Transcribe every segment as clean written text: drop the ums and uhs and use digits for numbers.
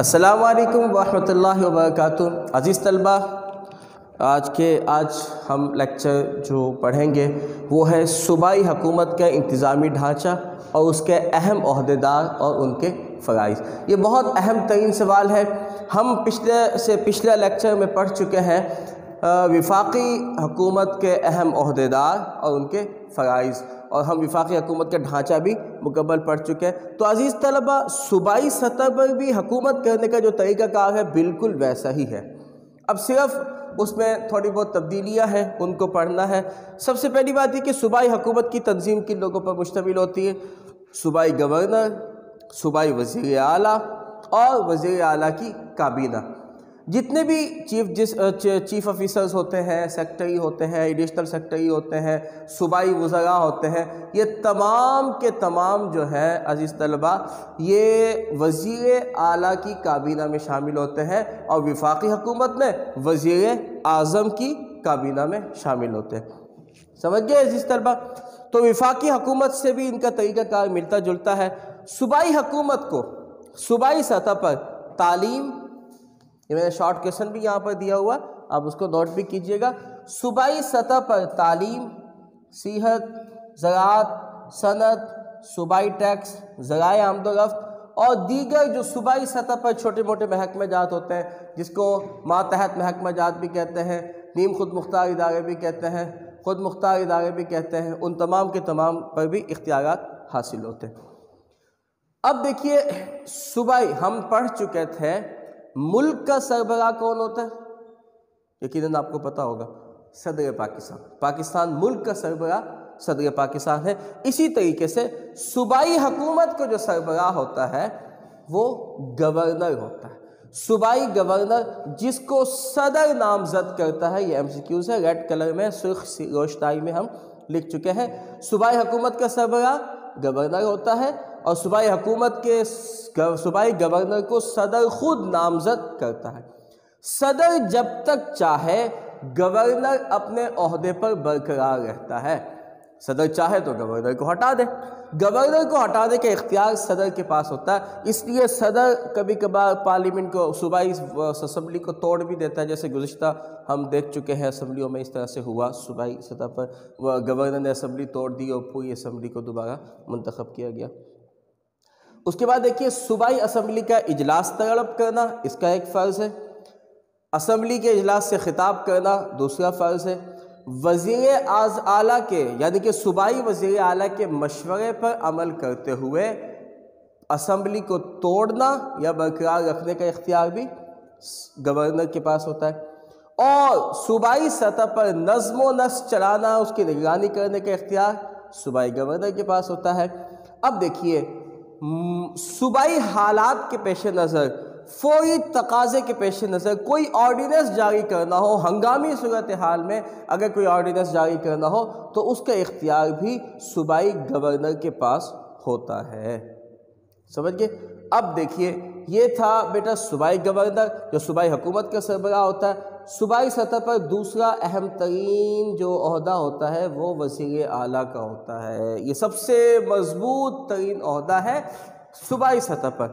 السلام علیکم ورحمۃ اللہ وبرکاتہ۔ عزیز طلبہ، آج ہم لیکچر جو پڑھیں گے وہ ہے صوبائی حکومت کا انتظامی ڈھانچہ اور اس کے اہم عہدیدار اور ان کے فرائض۔ یہ بہت اہم ترین سوال ہے۔ ہم پچھلے لیکچر میں پڑھ چکے ہیں وفاقی حکومت کے اہم عہدیدار اور ان کے فرائض، اور ہم وفاقی حکومت کا ڈھانچہ بھی مکمل پڑھ چکے ہیں۔ تو عزیز طلبہ، صوبائی سطح پر بھی حکومت کرنے کا جو طریقہ کار ہے بالکل ویسا ہی ہے، اب صرف اس میں تھوڑی بہت تبدیلیاں ہیں، ان کو پڑھنا ہے۔ سب سے پہلی بات یہ کہ صوبائی حکومت کی تنظیم کن لوگوں پر مشتمل ہوتی ہے؟ صوبائی گورنر، صوبائی وزیر اعلیٰ اور وزیر اعلیٰ کی کابینہ۔ جتنے بھی چیف آفیسرز ہوتے ہیں، سیکٹری ہوتے ہیں، ایڈیشنل سیکٹری ہوتے ہیں، صوبائی وزراء ہوتے ہیں، یہ تمام کے تمام جو ہیں عزیز طلبہ، یہ وزیر اعلیٰ کی کابینہ میں شامل ہوتے ہیں، اور وفاقی حکومت میں وزیر اعظم کی کابینہ میں شامل ہوتے ہیں۔ سمجھ گئے عزیز طلبہ؟ تو وفاقی حکومت سے بھی ان کا طریقہ کار ملتا جلتا ہے۔ صوبائی حکومت کو صوبائی سطح پر تعلیم، یہ میں نے شارٹ کویسچن بھی یہاں پر دیا ہوا، آپ اس کو نوٹ بھی کیجئے گا۔ صوبائی سطح پر تعلیم، صحت، زراعت، صنعت، صوبائی ٹیکس، ذرائع آمد و رفت اور دیگر جو صوبائی سطح پر چھوٹے موٹے محکمہ جات ہوتے ہیں، جس کو ماتحت محکمہ جات بھی کہتے ہیں، نیم خود مختار ادارے بھی کہتے ہیں، خود مختار ادارے بھی کہتے ہیں، ان تمام کے تمام پر بھی اختیارات حاصل ہوتے ہیں۔ اب دیکھیے، صوبائی ہم پڑھ چکے تھے، ملک کا سربراہ کون ہوتا ہے؟ یقیناً آپ کو پتا ہوگا، صدر پاکستان۔ پاکستان ملک کا سربراہ صدر پاکستان ہے۔ اسی طریقے سے صوبائی حکومت کو جو سربراہ ہوتا ہے وہ گورنر ہوتا ہے۔ صوبائی گورنر جس کو صدر نامزد کرتا ہے، یہ ایم سی کیوز ہے، ریڈ کلر میں سرخ روشنائی میں ہم لکھ چکے ہیں۔ صوبائی حکومت کا سربراہ گورنر ہوتا ہے، اور صوبائی گورنر کو صدر خود نامزد کرتا ہے۔ صدر جب تک چاہے گورنر اپنے عہدے پر برقرار رہتا ہے، صدر چاہے تو گورنر کو ہٹا دے، گورنر کو ہٹانے کا اختیار صدر کے پاس ہوتا ہے۔ اس لیے صدر کبھی کبھار پارلیمنٹ کو، صوبائی اسمبلی کو توڑ بھی دیتا ہے، جیسے گزشتہ ہم دیکھ چکے ہیں اسمبلیوں میں اس طرح سے ہوا۔ صوبائی سطح پر گورنر نے اسمبلی توڑ دی اور پوری اسمبلی کو دوبارہ منتخب کیا گیا۔ اس کے بعد دیکھیے، صوبائی اسمبلی کا اجلاس طلب کرنا اس کا ایک فرض ہے، اسمبلی کے اجلاس سے خطاب کرنا دوسرا فرض ہے، وزیر اعلیٰ کے یعنی کہ صوبائی وزیر اعلیٰ کے مشورے پر عمل کرتے ہوئے اسمبلی کو توڑنا یا برقرار رکھنے کا اختیار بھی گورنر کے پاس ہوتا ہے، اور صوبائی سطح پر نظم و نسق چلانا، اس کی نگرانی کرنے کا اختیار صوبائی گورنر کے پاس ہوتا ہے۔ اب دیکھیے، صوبائی حالات کے پیش نظر، فوری تقاضے کے پیش نظر کوئی آرڈیننس جاری کرنا ہو، ہنگامی صورتحال میں اگر کوئی آرڈیننس جاری کرنا ہو تو اس کا اختیار بھی صوبائی گورنر کے پاس ہوتا ہے۔ سمجھ گئے؟ اب دیکھیے، یہ تھا بیٹا صوبائی گورنر جو صوبائی حکومت کا سربراہ ہوتا ہے۔ صوبائی سطح پر دوسرا اہم ترین جو عہدہ ہوتا ہے وہ وزیر اعلیٰ کا ہوتا ہے۔ یہ سب سے مضبوط ترین عہدہ ہے صوبائی سطح پر۔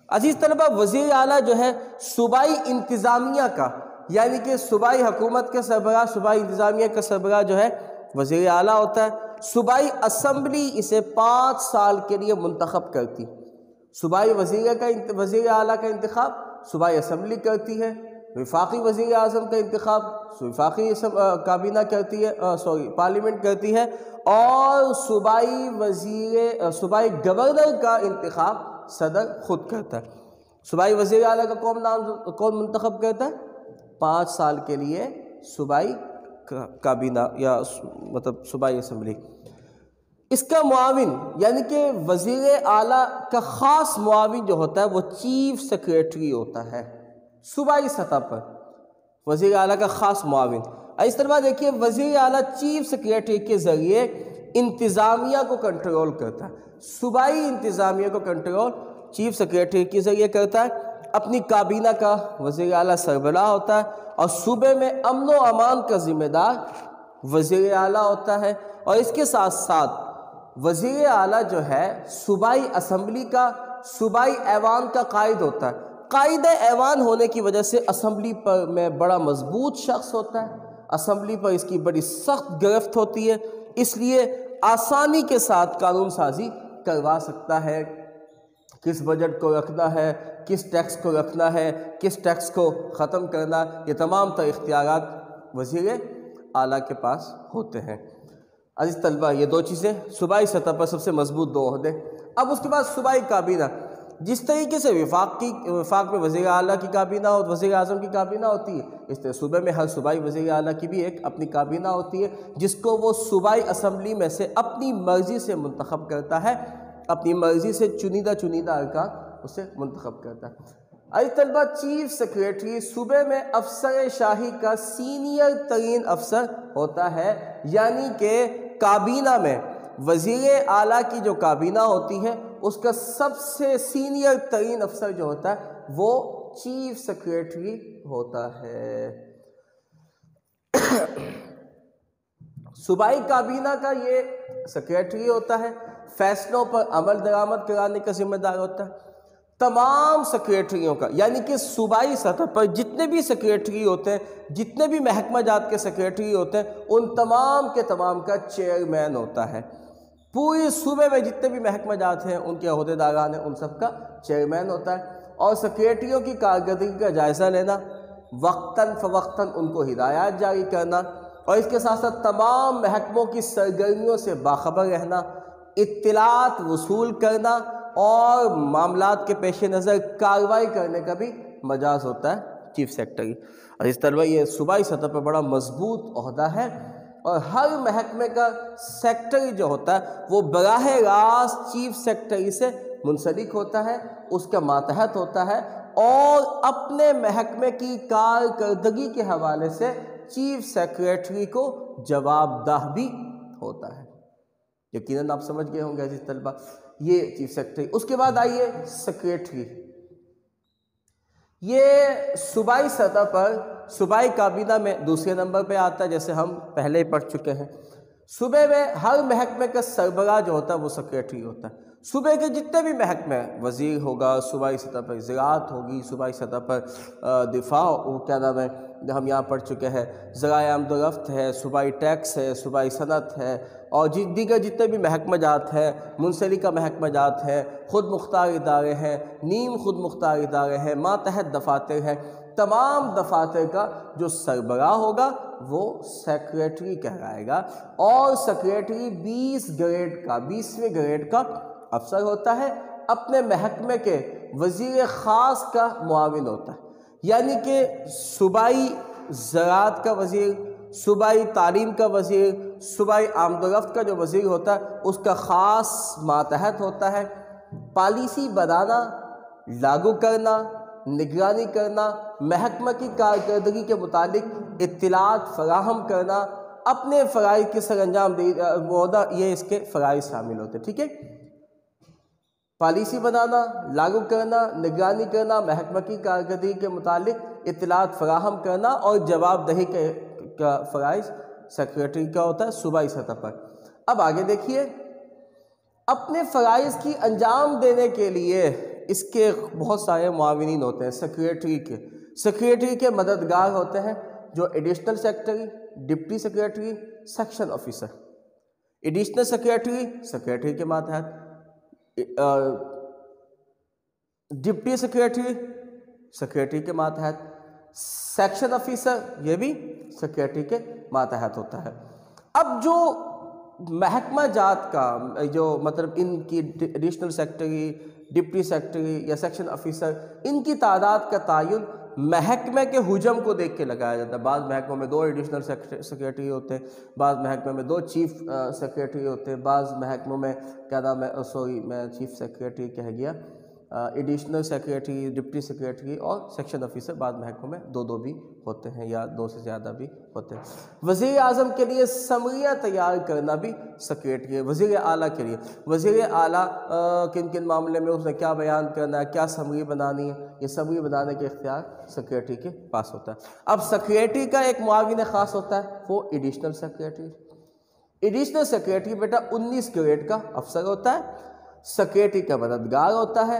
عزیز طلبہ، وزیر اعلیٰ جو ہے صوبائی انتظامیہ کا، یعنی کہ صوبائی حکومت کا سربراہ، صوبائی انتظامیہ کا سربراہ جو ہے وزیر اعلیٰ ہوتا ہے۔ صوبائی اسمبلی اسے 5 سال کے لیے منتخب کرتی۔ صوبائی وزیر اعلیٰ کا انتخاب صوبائی اسمبلی کرتی ہے، وفاقی وزیر اعظم کا انتخاب وفاقی کابینہ کرتی ہے، پارلیمنٹ کرتی ہے، اور صوبائی گورنر کا انتخاب صدر خود کرتا ہے۔ صوبائی وزیر اعلیٰ کا کون منتخب کرتا ہے؟ 5 سال کے لیے صوبائی کابینہ یا مطلب صوبائی اسمبلی۔ اس کا معاون یعنی کہ وزیر اعلیٰ کا خاص معاون جو ہوتا ہے وہ چیف سیکریٹری ہوتا ہے صوبائی سطح پر، وزیر اعلیٰ کا خاص معاون۔ اس طرح دیکھیے، وزیر اعلیٰ چیف سیکریٹری کے ذریعے انتظامیہ کو کنٹرول کرتا ہے۔ صوبائی انتظامیہ کو کنٹرول چیف سیکریٹری کے ذریعے کرتا ہے۔ اپنی کابینہ کا وزیر اعلیٰ سربراہ ہوتا ہے، اور صوبے میں امن و امان کا ذمہ دار وزیر اعلیٰ ہوتا ہے۔ اور اس کے ساتھ ساتھ وزیر اعلیٰ جو ہے صوبائی اسمبلی کا، صوبائی ایوان کا قائد ہوتا ہے۔ قائد ایوان ہونے کی وجہ سے اسمبلی پر میں بڑا مضبوط شخص ہوتا ہے، اسمبلی پر اس کی بڑی سخت گرفت ہوتی ہے، اس لیے آسانی کے ساتھ قانون سازی کروا سکتا ہے، کس بجٹ کو رکھنا ہے، کس ٹیکس کو رکھنا ہے، کس ٹیکس کو ختم کرنا، یہ تمام تر اختیارات وزیر اعلیٰ کے پاس ہوتے ہیں۔ عزیز طلبہ، یہ دو چیزیں صوبائی سطح پر سب سے مضبوط دو عہدے۔ اب اس کے بعد صوبائی کابینہ، جس طریقے سے وفاق میں وزیر اعلیٰ کی کابینہ اور وزیر اعظم کی کابینہ ہوتی ہے، اس طرح صوبے میں ہر صوبائی وزیر اعلیٰ کی بھی ایک اپنی کابینہ ہوتی ہے، جس کو وہ صوبائی اسمبلی میں سے اپنی مرضی سے منتخب کرتا ہے، اپنی مرضی سے چنیدہ ارکان اسے منتخب کرتا ہے۔ عزیز طلبہ، چیف سیکریٹری صوبے میں افسر شاہی کا سینئر ترین افسر ہوتا ہے، یعنی کہ کابینہ میں وزیر اعلیٰ کی جو کابینہ ہوتی ہے اس کا سب سے سینئر ترین افسر جو ہوتا ہے وہ چیف سیکریٹری ہوتا ہے۔ صوبائی کابینہ کا یہ سیکریٹری ہوتا ہے، فیصلوں پر عمل درآمد کرانے کا ذمہ دار ہوتا ہے۔ تمام سیکریٹریوں کا، یعنی کہ صوبائی سطح پر جتنے بھی سیکریٹری ہوتے ہیں، جتنے بھی محکمہ جات کے سیکریٹری ہوتے ہیں، ان تمام کے تمام کا چیئرمین ہوتا ہے۔ پورے صوبے میں جتنے بھی محکمہ جات ہیں، ان کے عہدیداران ہیں، ان سب کا چیئرمین ہوتا ہے۔ اور سیکریٹریوں کی کارکردگی کا جائزہ لینا، وقتاً فوقتاً ان کو ہدایات جاری کرنا، اور اس کے ساتھ ساتھ تمام محکموں کی سرگرمیوں سے باخبر رہنا، اطلاعات وصول کرنا اور معاملات کے پیش نظر کارروائی کرنے کا بھی مجاز ہوتا ہے چیف سیکرٹری۔ عزیز طلبہ، یہ صوبائی سطح پر بڑا مضبوط عہدہ ہے، اور ہر محکمے کا سیکرٹری جو ہوتا ہے وہ براہ راست چیف سیکرٹری سے منسلک ہوتا ہے، اس کا ماتحت ہوتا ہے، اور اپنے محکمے کی کارکردگی کے حوالے سے چیف سیکریٹری کو جواب دہ بھی ہوتا ہے۔ یقیناً آپ سمجھ گئے ہوں گے عزیز طلبہ، یہ چیف سیکرٹری۔ اس کے بعد آئیے سیکریٹری، یہ صوبائی سطح پر صوبائی کابینہ میں دوسرے نمبر پہ آتا ہے، جیسے ہم پہلے ہی پڑھ چکے ہیں۔ صوبے میں ہر محکمے کا سربراہ جو ہوتا ہے وہ سیکریٹری ہوتا ہے۔ صوبے کے جتنے بھی محکمے، وزیر ہوگا، صوبائی سطح پر زراعت ہوگی، صوبائی سطح پر دفاع، ہم یہاں پڑھ چکے ہیں، ذرائع آمد و رفت ہے، صوبائی ٹیکس ہے، صوبائی صنعت ہے، اور دیگر جتنے بھی محکمہ جات ہیں، منسلکہ محکمہ جات ہیں، خود مختار ادارے ہیں، نیم خود مختار ادارے ہیں، ماتحت دفاتر ہیں، تمام دفاتر کا جو سربراہ ہوگا وہ سیکریٹری کہلائے گا، اور سیکریٹری 20ویں گریڈ کا افسر ہوتا ہے، اپنے محکمے کے وزیر خاص کا معاون ہوتا ہے، یعنی کہ صوبائی زراعت کا وزیر، صوبائی تعلیم کا وزیر، صوبائی آمد و رفت کا جو وزیر ہوتا ہے اس کا خاص ماتحت ہوتا ہے، پالیسی بنانا، لاگو کرنا، نگرانی کرنا، محکمہ کی کارکردگی کے متعلق اطلاعات فراہم کرنا، اپنے فرائض کی سر انجام یہ اس کے فرائض شامل ہوتے ہیں، ٹھیک ہے۔ پالیسی بنانا، لاگو کرنا، نگرانی کرنا، محکمہ کی کارکردگی کے متعلق اطلاعات فراہم کرنا، اور جواب دہی کا فرائض سیکریٹری کا ہوتا ہے صوبائی سطح پر۔ اب آگے دیکھیے، اپنے فرائض کی انجام دینے کے لیے اس کے بہت سارے معاونین ہوتے ہیں سیکریٹری کے مددگار ہوتے ہیں، جو additional secretary, deputy secretary, section officer. Additional secretary کے ماتحت، ڈپٹی سیکریٹری کے ماتحت، سیکشن آفیسر یہ بھی سیکریٹری کے ماتحت ہوتا ہے۔ اب جو محکمہ جات کا جو مطلب ان کی ایڈیشنل سیکریٹری، ڈپٹی سیکریٹری یا سیکشن آفیسر، ان کی تعداد کا تعین محکمے کے حجم کو دیکھ کے لگایا جاتا ہے۔ بعض محکموں میں 2 ایڈیشنل سیکریٹری ہوتے ہیں، بعض محکموں میں 2 چیف سیکریٹری ہوتے ہیں، بعض محکموں میں میں چیف سیکریٹری کہہ گیا، ایڈیشنل سیکریٹری، ڈپٹی سیکریٹری اور سیکشن آفیسر بعض محکموں میں 2 بھی ہوتے ہیں یا 2 سے زیادہ بھی ہوتے ہیں۔ وزیر اعظم کے لیے سمریہ تیار کرنا بھی سیکریٹری ہے۔ وزیر اعلیٰ کے لیے، وزیر اعلیٰ کن کن معاملے میں اس نے کیا بیان کرنا ہے، کیا سمری بنانی ہے، یہ سمری بنانے کے اختیار سیکریٹری کے پاس ہوتا ہے۔ اب سیکریٹری کا ایک معاون خاص ہوتا ہے، وہ ایڈیشنل سیکریٹری۔ ایڈیشنل سیکریٹری بیٹا 19 گریڈ کا افسر ہوتا ہے، سیکریٹری کا مددگار ہوتا ہے،